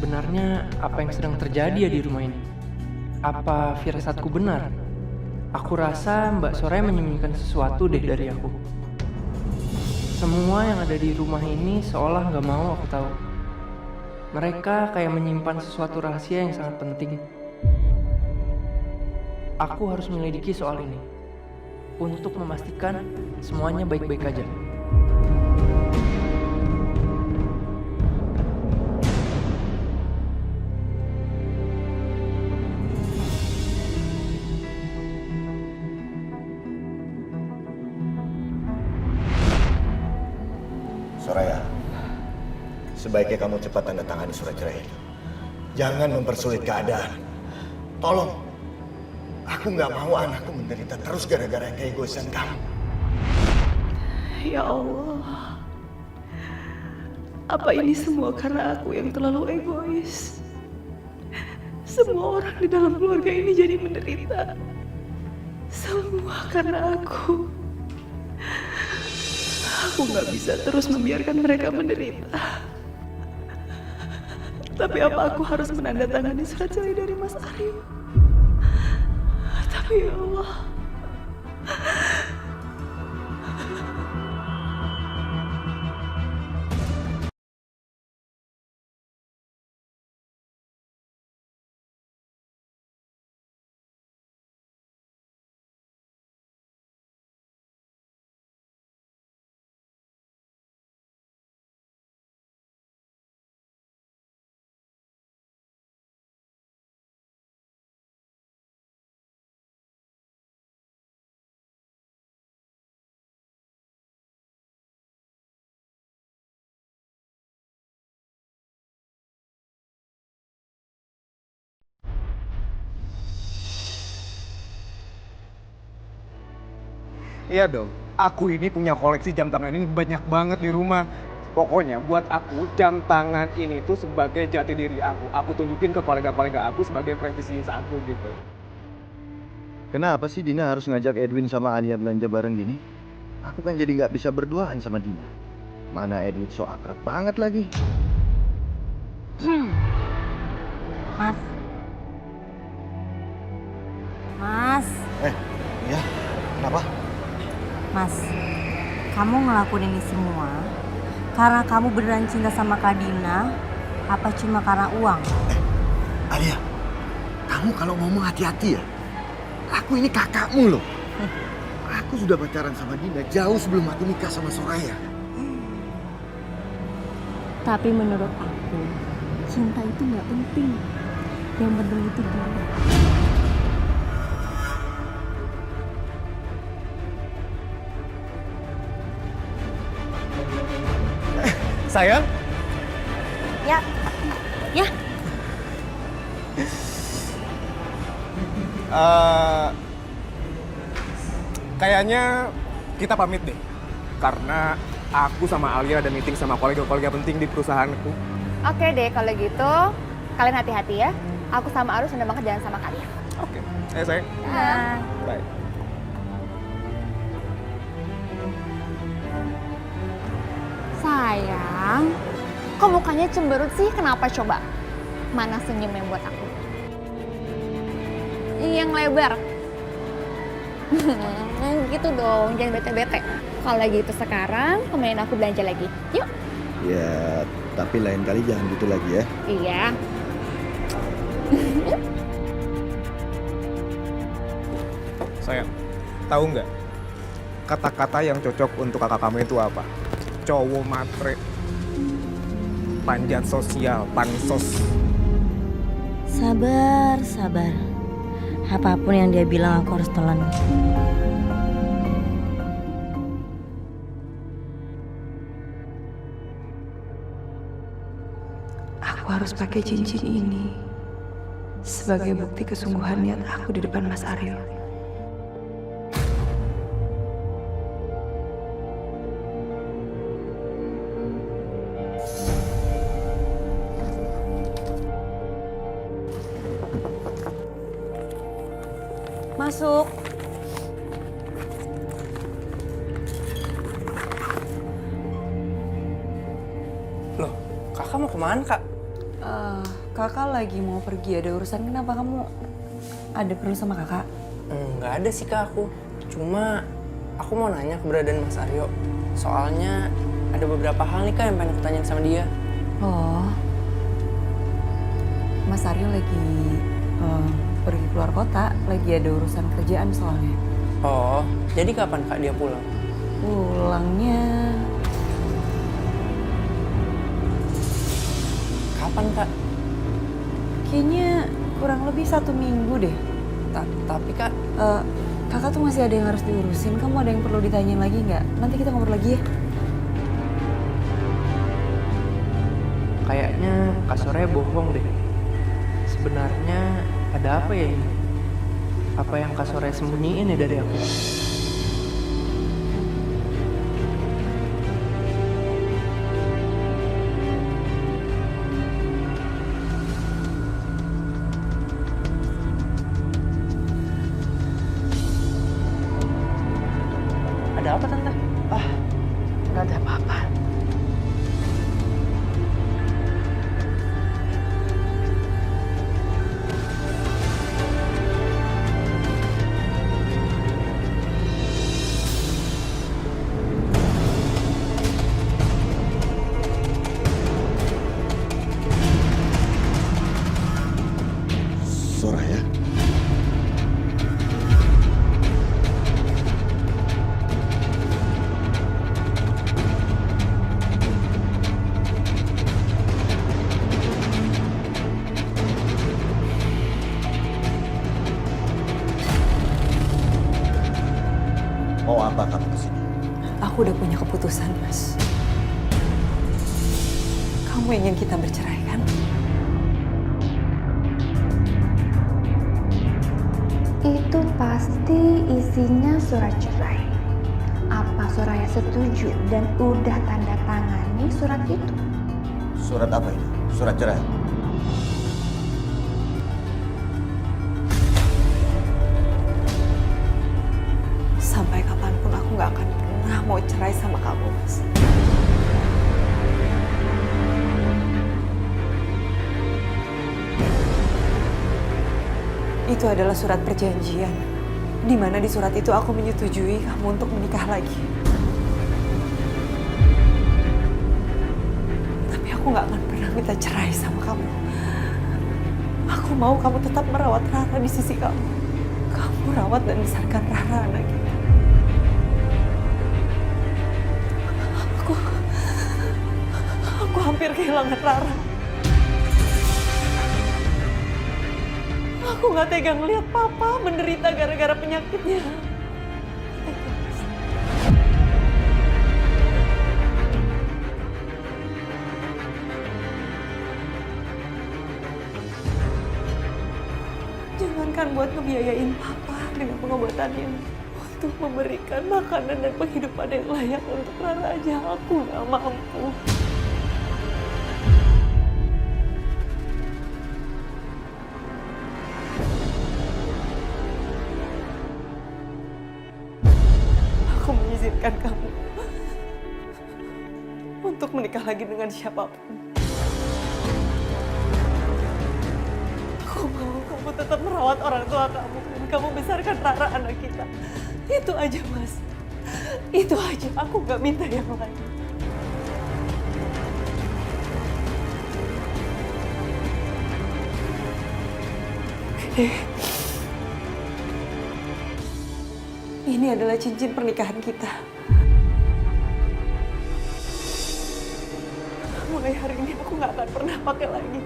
Sebenarnya apa yang sedang terjadi ya di rumah ini? Apa firasatku benar? Aku rasa Mbak Soraya menyembunyikan sesuatu deh dari aku. Semua yang ada di rumah ini seolah nggak mau aku tahu. Mereka kayak menyimpan sesuatu rahasia yang sangat penting. Aku harus menyelidiki soal ini untuk memastikan semuanya baik-baik aja. Soraya, sebaiknya kamu cepat tanda tangani surat cerai itu. Jangan mempersulit keadaan. Tolong. Aku nggak mau anakku menderita terus gara-gara keegoisan kamu. Ya Allah, apa ini semua karena aku yang terlalu egois? Semua orang di dalam keluarga ini jadi menderita. Semua karena aku. Aku nggak bisa terus membiarkan mereka menderita. Tapi apa aku harus menandatangani surat cerai dari Mas Aryo? Tapi ya Allah. Iya dong, aku ini punya koleksi jam tangan ini banyak banget di rumah. Pokoknya buat aku jam tangan ini tuh sebagai jati diri aku. Aku tunjukin ke kolega-kolega aku sebagai prestisius aku gitu. Kenapa sih Dina harus ngajak Edwin sama Alia belanja bareng gini? Aku kan jadi nggak bisa berduaan sama Dina. Mana Edwin so akrab banget lagi. Mas. Mas. Ya, kenapa? Mas, kamu ngelakuin ini semua karena kamu beneran cinta sama Kak Dina, apa cuma karena uang? Alia, kamu kalau ngomong hati-hati ya. Aku ini kakakmu loh. Aku sudah pacaran sama Dina jauh sebelum aku nikah sama Soraya. Tapi menurut aku, cinta itu nggak penting. Yang penting itu dia. Sayang? Ya, ya. Kayaknya kita pamit deh. Karena aku sama Alia ada meeting sama kolega-kolega penting di perusahaanku. Oke deh, kalau gitu kalian hati-hati ya. Aku sama Arus udah banget jalan sama kalian. Oke. Sayang. Nah. Bye. Sayang, kok mukanya cemberut sih? Kenapa coba? Mana senyum yang buat aku? Yang lebar. Gitu dong, jangan bete-bete. Kalau gitu sekarang, temenin aku belanja lagi. Yuk. Ya, tapi lain kali jangan gitu lagi ya. Iya. Sayang, tahu nggak? Kata-kata yang cocok untuk kakak kamu itu apa? Cowok matre, panjat sosial, pansos. Sabar, sabar. Apapun yang dia bilang aku harus telan. Aku harus pakai cincin ini sebagai bukti kesungguhan niat aku di depan Mas Aryo. Masuk. Loh, kakak mau kemana kak? Kakak lagi mau pergi, ada urusan, kenapa kamu ada perlu sama kakak? Nggak ada sih kak aku. Cuma aku mau nanya keberadaan Mas Aryo. Soalnya ada beberapa hal nih kak yang pengen aku tanyain sama dia. Oh, Mas Aryo lagi pergi keluar kota, lagi ada urusan kerjaan soalnya. Oh, jadi kapan kak dia pulang? Pulangnya Kapan kak? kayaknya kurang lebih 1 minggu deh. Tapi kak, Kakak tuh masih ada yang harus diurusin, kamu ada yang perlu ditanyain lagi nggak? Nanti kita ngobrol lagi ya. kayaknya Kak Soraya bohong deh. Sebenarnya ada apa ya ini? Apa yang Kak Soraya sembunyiin ya dari aku? Ada apa tante? Nggak ada apa-apa. Soraya. Mau apa kamu kesini? Aku udah punya keputusan, Mas. Kamu ingin kita bercerai kan? Itu pasti isinya surat cerai. Apa Soraya setuju dan udah tanda tangani surat itu? Surat apa itu? Surat cerai? Sampai kapanpun aku nggak akan pernah mau cerai sama kamu, Mas. Itu adalah surat perjanjian, di mana di surat itu aku menyetujui kamu untuk menikah lagi. Tapi aku nggak akan pernah minta cerai sama kamu. Aku mau kamu tetap merawat Rara di sisi kamu. Kamu rawat dan besarkan Rara, anak kita. Aku hampir kehilangan Rara. Aku nggak tega ngeliat Papa menderita gara-gara penyakitnya. Jangankan buat ngebiayain Papa dengan pengobatannya, untuk memberikan makanan dan penghidupan yang layak untuk Rara aja aku nggak mampu. Aku mengizinkan kamu untuk menikah lagi dengan siapapun. Aku mau kamu tetap merawat orang tua kamu dan kamu besarkan Rara, anak kita. Itu aja, Mas. Itu aja. Aku gak minta yang lain. Ini adalah cincin pernikahan kita. Mulai hari ini aku gak akan pernah pakai lagi.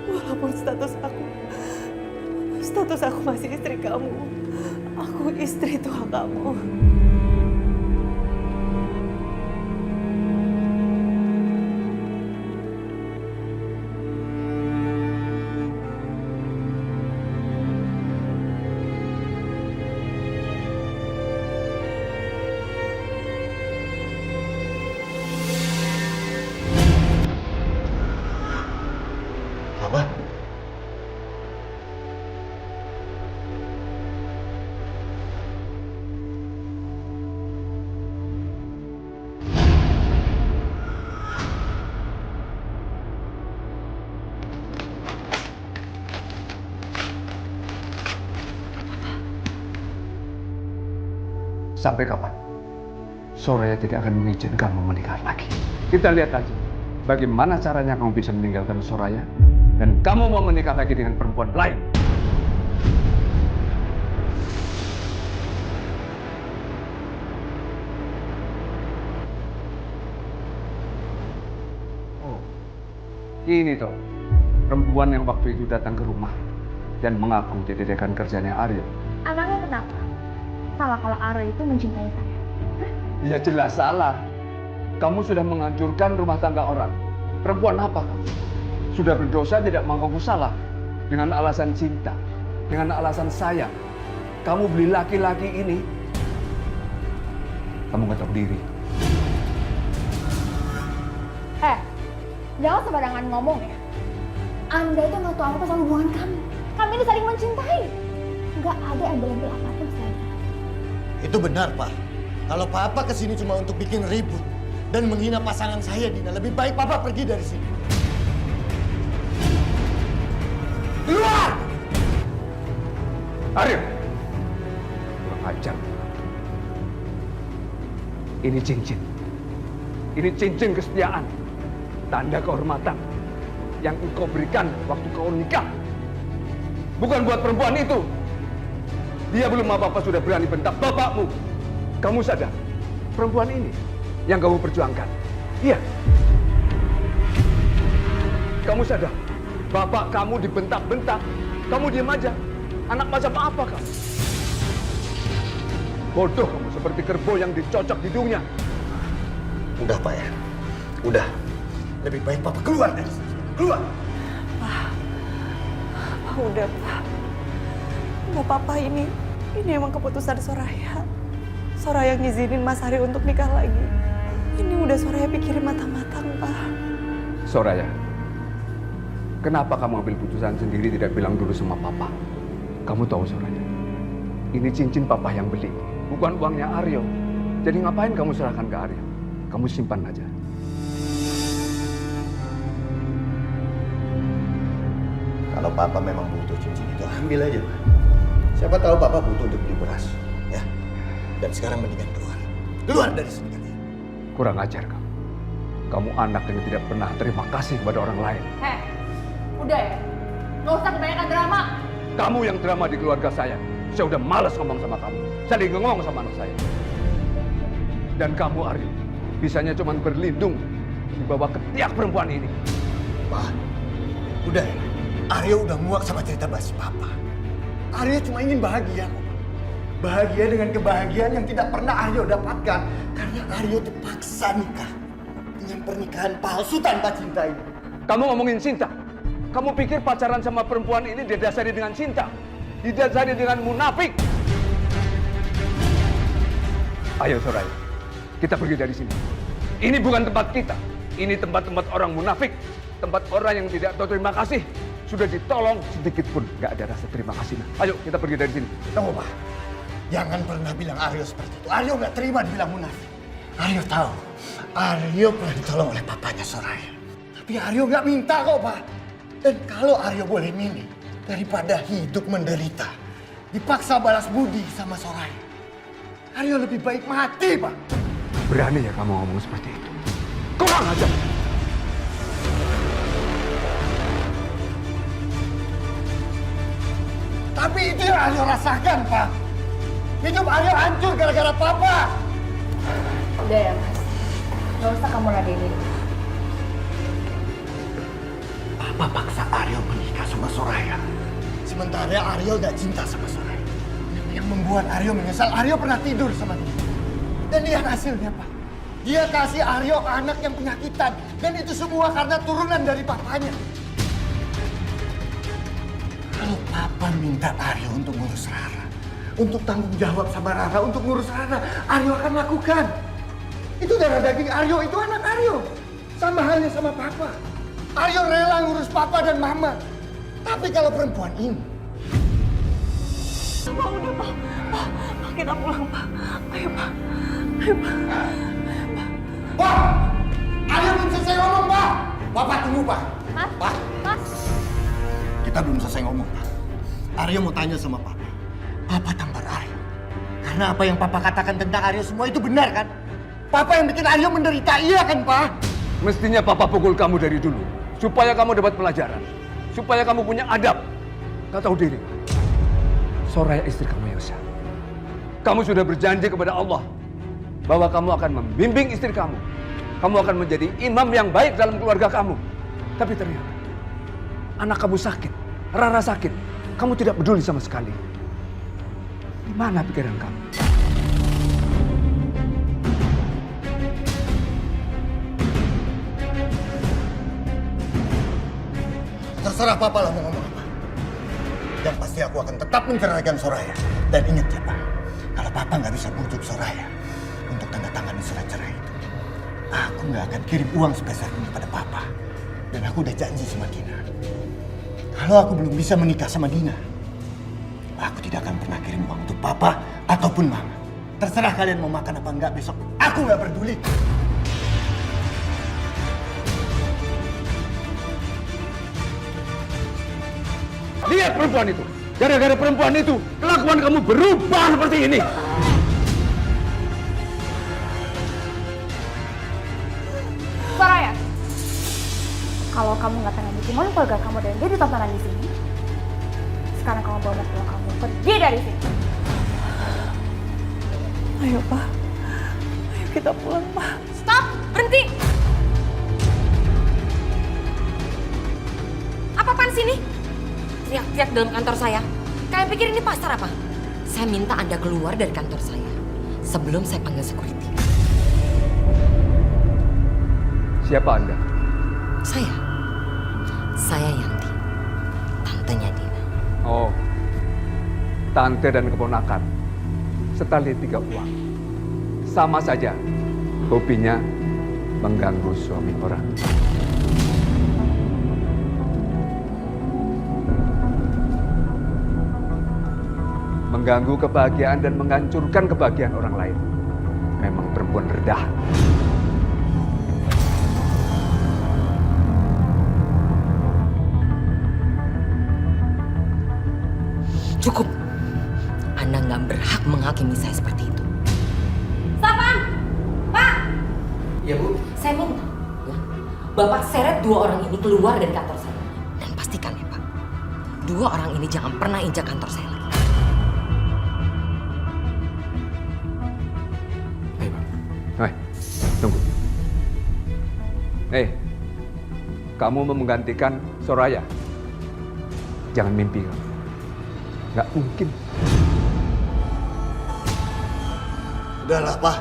Walaupun status aku masih istri kamu. Aku istri tua kamu. Apa? Sampai kapan Soraya tidak akan mengizinkan kamu menikah lagi? Kita lihat aja bagaimana caranya kamu bisa meninggalkan Soraya dan kamu mau menikah lagi dengan perempuan lain. Oh, ini toh perempuan yang waktu itu datang ke rumah dan mengaku jadi rekan kerjanya Aryo. Anaknya kenapa? Salah kalau Aryo itu mencintai saya. Ya jelas salah. Kamu sudah menghancurkan rumah tangga orang. Perempuan apa kamu? Sudah berdosa tidak mengaku salah. Dengan alasan cinta. Dengan alasan sayang. Kamu beli laki-laki ini. Kamu nggak tahu diri. Jangan sembarangan ngomong ya. Anda itu nggak tahu apa soal hubungan kami. Kami ini saling mencintai. Nggak ada embel-embel apapun saya. Itu benar, Pak. Kalau Papa kesini cuma untuk bikin ribut dan menghina pasangan saya, Dina, lebih baik Papa pergi dari sini. Keluar! Aryo! Kurang ajar. Ini cincin. Ini cincin kesetiaan. Tanda kehormatan yang engkau berikan waktu kau nikah. Bukan buat perempuan itu. Dia belum apa-apa sudah berani bentak bapakmu. Kamu sadar, perempuan ini yang kamu perjuangkan. Iya. Kamu sadar, bapak kamu dibentak-bentak. Kamu diam aja. Anak macam apa kamu? Bodoh kamu seperti kerbau yang dicocok hidungnya. Udah, Pak ya. Udah. Lebih baik Papa keluar dari sini. Keluar! Pak, udah Pak. Nggak apa-apa ini emang keputusan Soraya. Soraya ngizinin Mas Ari untuk nikah lagi. Ini udah Soraya pikirin matang-matang, Pak. Soraya, kenapa kamu ambil putusan sendiri tidak bilang dulu sama Papa? Kamu tahu Soraya, ini cincin Papa yang beli, bukan uangnya Aryo. Jadi ngapain kamu serahkan ke Aryo? Kamu simpan aja. Kalau Papa memang butuh cincin itu, ambil aja, Pak. Siapa tahu Papa butuh untuk beli beras, ya. Dan sekarang mendingan keluar. Keluar dari sini kalian. Kurang ajar kamu. Kamu anak yang tidak pernah terima kasih kepada orang lain. Udah ya. Nggak usah kebanyakan drama. Kamu yang drama di keluarga saya. Saya udah malas ngomong sama kamu. Saya lagi ngomong sama anak saya. Dan kamu, Aryo, bisanya cuma berlindung di bawah ketiak perempuan ini. Pak, udah ya. Aryo udah muak sama cerita basi Papa. Aryo cuma ingin bahagia kok. Bahagia dengan kebahagiaan yang tidak pernah Aryo dapatkan. Karena Aryo terpaksa nikah dengan pernikahan palsu tanpa cinta ini. Kamu ngomongin cinta. Kamu pikir pacaran sama perempuan ini didasari dengan cinta? Didasari dengan munafik? Ayo Soraya, kita pergi dari sini. Ini bukan tempat kita. Ini tempat-tempat orang munafik. Tempat orang yang tidak tahu terima kasih. Sudah ditolong sedikit pun nggak ada rasa terima kasih. Ayo kita pergi dari sini. Tunggu, Pak. Jangan pernah bilang Aryo seperti itu. Aryo nggak terima dibilang munafik. Aryo tahu. Aryo pernah ditolong oleh papanya Soraya. Tapi Aryo nggak minta kok, Pak. Dan kalau Aryo boleh milih, daripada hidup menderita, dipaksa balas budi sama Soraya, Aryo lebih baik mati, Pak. Berani ya kamu ngomong seperti itu? Kurang aja. Tapi itu yang Aryo rasakan, Pak. Hidup Aryo hancur gara-gara Papa. Udah ya, Mas. Nggak usah kamu ladenin. Papa paksa Aryo menikah sama Soraya. Sementara Aryo gak cinta sama Soraya. Yang membuat Aryo menyesal, Aryo pernah tidur sama dia. Dan lihat hasilnya, Pak. Dia kasih Aryo anak yang penyakitan. Dan itu semua karena turunan dari papanya. Kalau Papa minta Aryo untuk ngurus Rara, untuk tanggung jawab sama Rara, untuk ngurus Rara, Aryo akan lakukan. Itu darah daging Aryo, itu anak Aryo. Sama halnya sama Papa. Aryo rela ngurus Papa dan Mama. Tapi kalau perempuan ini... Pak, udah Pak. Pak, kita pulang Pak. Ayo Pak. Ayo Pak. Pak! Aryo belum selesai ngomong, Pak! Bapak tunggu, Pak. Pak. Kita belum selesai ngomong, Pak. Aryo mau tanya sama Papa. Papa tampar Aryo. Karena apa yang Papa katakan tentang Aryo semua itu benar kan? Papa yang bikin Aryo menderita, iya kan Pak? Mestinya Papa pukul kamu dari dulu. Supaya kamu dapat pelajaran. Supaya kamu punya adab. Gak tahu diri. Soraya istri kamu Yosa. Kamu sudah berjanji kepada Allah bahwa kamu akan membimbing istri kamu. Kamu akan menjadi imam yang baik dalam keluarga kamu. Tapi ternyata anak kamu sakit, Rara sakit. Kamu tidak peduli sama sekali. Di mana pikiran kamu? Terserah Papa lah mau ngomong apa. Yang pasti aku akan tetap menceraikan Soraya. Dan ingat ya Pak, kalau Papa nggak bisa bujuk Soraya untuk tanda tangan di surat cerai itu, aku nggak akan kirim uang sebesar ini pada Papa. Dan aku udah janji sama Dina. Kalau aku belum bisa menikah sama Dina, aku tidak akan pernah kirim uang untuk Papa ataupun Mama. Terserah kalian mau makan apa enggak besok. Aku nggak peduli. Lihat perempuan itu. Gara-gara perempuan itu, kelakuan kamu berubah seperti ini. Soraya, kalau kamu nggak pengen gimana keluarga kamu dan jadi tontonan di sini, sekarang kamu bawa mertua kamu pergi dari sini. Ayo Pak, ayo kita pulang Pak. Stop! Berhenti! Apa-apaan sini? Teriak-teriak dalam kantor saya. Kalian pikir ini pasar apa? Saya minta Anda keluar dari kantor saya sebelum saya panggil security. Siapa Anda? Saya Yanti, tantenya Dina. Oh, tante dan keponakan. Setali 3 uang. Sama saja, hobinya mengganggu suami orang. Mengganggu kebahagiaan dan menghancurkan kebahagiaan orang lain. Memang perempuan rendahan. Cukup. Anda nggak berhak menghakimi saya seperti itu. Sapang! Pak! Ya Bu. Saya minta, ya, Bapak seret 2 orang ini keluar dari kantor saya. Dan pastikan ya Pak, 2 orang ini jangan pernah injak kantor saya lagi. Baik Pak. Hei, tunggu. Kamu mau menggantikan Soraya? Jangan mimpi kamu. Nggak mungkin. Udahlah, Pak.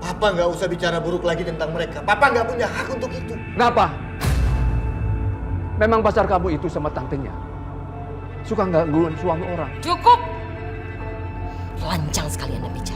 Papa nggak usah bicara buruk lagi tentang mereka. Papa nggak punya hak untuk itu. Kenapa? Memang pacar kamu itu sama tantenya. Suka gangguin suami orang. Cukup! Lancang sekali Anda bicara.